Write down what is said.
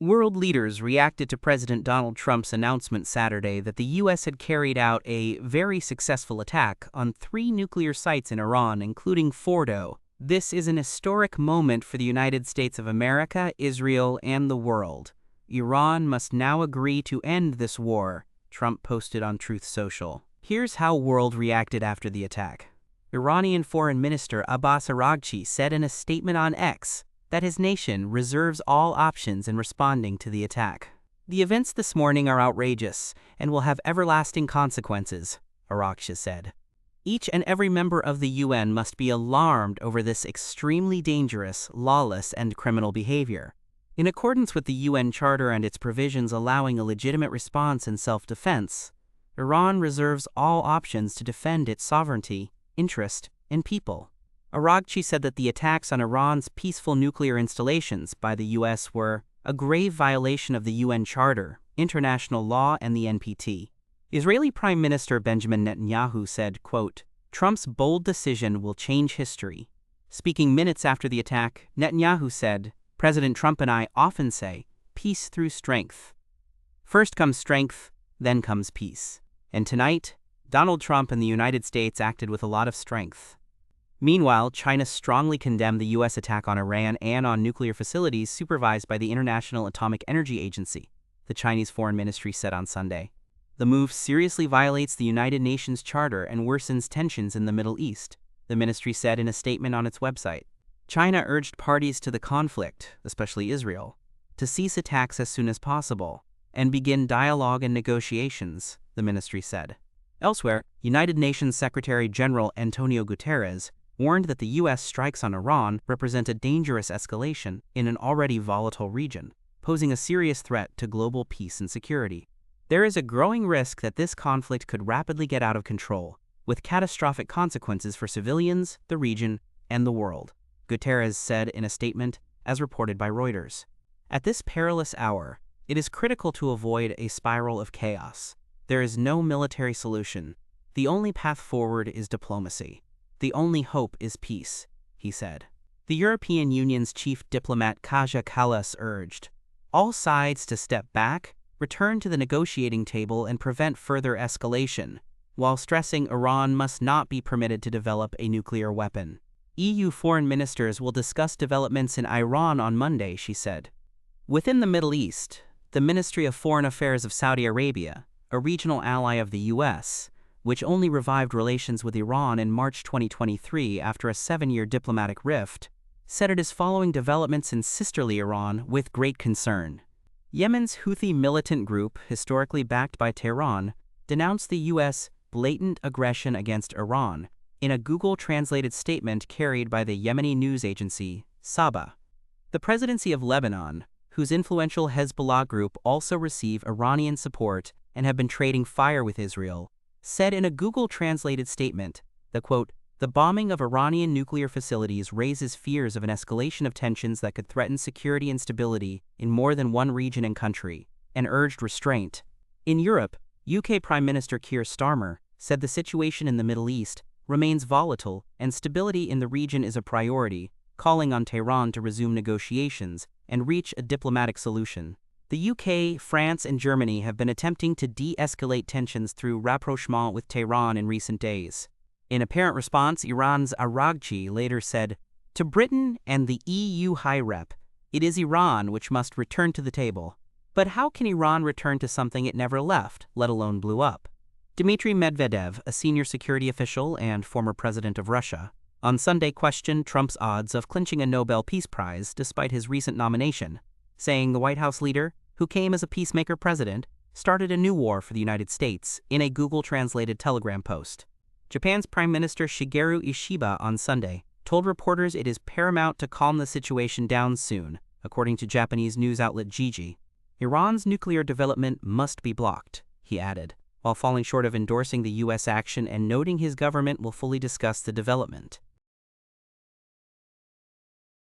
World leaders reacted to President Donald Trump's announcement Saturday that the U.S. had carried out a very successful attack on 3 nuclear sites in Iran, including Fordo. This is an historic moment for the United States of America, Israel, and the world. Iran must now agree to end this war, Trump posted on Truth Social. Here's how world reacted after the attack. Iranian Foreign Minister Abbas Araghchi said in a statement on X that his nation reserves all options in responding to the attack. The events this morning are outrageous and will have everlasting consequences, Araghchi said. Each and every member of the UN must be alarmed over this extremely dangerous, lawless, and criminal behavior. In accordance with the UN Charter and its provisions allowing a legitimate response in self-defense, Iran reserves all options to defend its sovereignty, interest, and people. Araghchi said that the attacks on Iran's peaceful nuclear installations by the U.S. were a grave violation of the UN Charter, international law, and the NPT. Israeli Prime Minister Benjamin Netanyahu said, quote, "Trump's bold decision will change history." Speaking minutes after the attack, Netanyahu said, "President Trump and I often say, peace through strength. First comes strength, then comes peace. And tonight, Donald Trump and the United States acted with a lot of strength." Meanwhile, China strongly condemned the U.S. attack on Iran and on nuclear facilities supervised by the International Atomic Energy Agency, the Chinese Foreign Ministry said on Sunday. The move seriously violates the United Nations Charter and worsens tensions in the Middle East, the ministry said in a statement on its website. China urged parties to the conflict, especially Israel, to cease attacks as soon as possible and begin dialogue and negotiations, the ministry said. Elsewhere, United Nations Secretary-General Antonio Guterres warned that the U.S. strikes on Iran represent a dangerous escalation in an already volatile region, posing a serious threat to global peace and security. There is a growing risk that this conflict could rapidly get out of control, with catastrophic consequences for civilians, the region, and the world, Guterres said in a statement, as reported by Reuters. At this perilous hour, it is critical to avoid a spiral of chaos. There is no military solution. The only path forward is diplomacy. The only hope is peace, he said. The European Union's chief diplomat Kaja Kallas urged all sides to step back, return to the negotiating table, and prevent further escalation, while stressing Iran must not be permitted to develop a nuclear weapon. EU foreign ministers will discuss developments in Iran on Monday, she said. Within the Middle East, the Ministry of Foreign Affairs of Saudi Arabia, a regional ally of the U.S., which only revived relations with Iran in March 2023 after a 7-year diplomatic rift, said it is following developments in sisterly Iran with great concern. Yemen's Houthi militant group, historically backed by Tehran, denounced the U.S. blatant aggression against Iran in a Google-translated statement carried by the Yemeni news agency, Saba. The presidency of Lebanon, whose influential Hezbollah group also receive Iranian support and have been trading fire with Israel, said in a Google-translated statement that, quote, "The bombing of Iranian nuclear facilities raises fears of an escalation of tensions that could threaten security and stability in more than one region and country," and urged restraint. In Europe, UK Prime Minister Keir Starmer said the situation in the Middle East remains volatile and stability in the region is a priority, calling on Tehran to resume negotiations and reach a diplomatic solution. The UK, France, and Germany have been attempting to de-escalate tensions through rapprochement with Tehran in recent days. In apparent response, Iran's Araghchi later said, "To Britain and the EU High Rep, it is Iran which must return to the table. But how can Iran return to something it never left, let alone blew up?" Dmitry Medvedev, a senior security official and former president of Russia, on Sunday questioned Trump's odds of clinching a Nobel Peace Prize despite his recent nomination, saying the White House leader, who came as a peacemaker president, started a new war for the United States in a Google-translated Telegram post. Japan's Prime Minister Shigeru Ishiba on Sunday told reporters it is paramount to calm the situation down soon, according to Japanese news outlet Jiji. Iran's nuclear development must be blocked, he added, while falling short of endorsing the U.S. action and noting his government will fully discuss the development.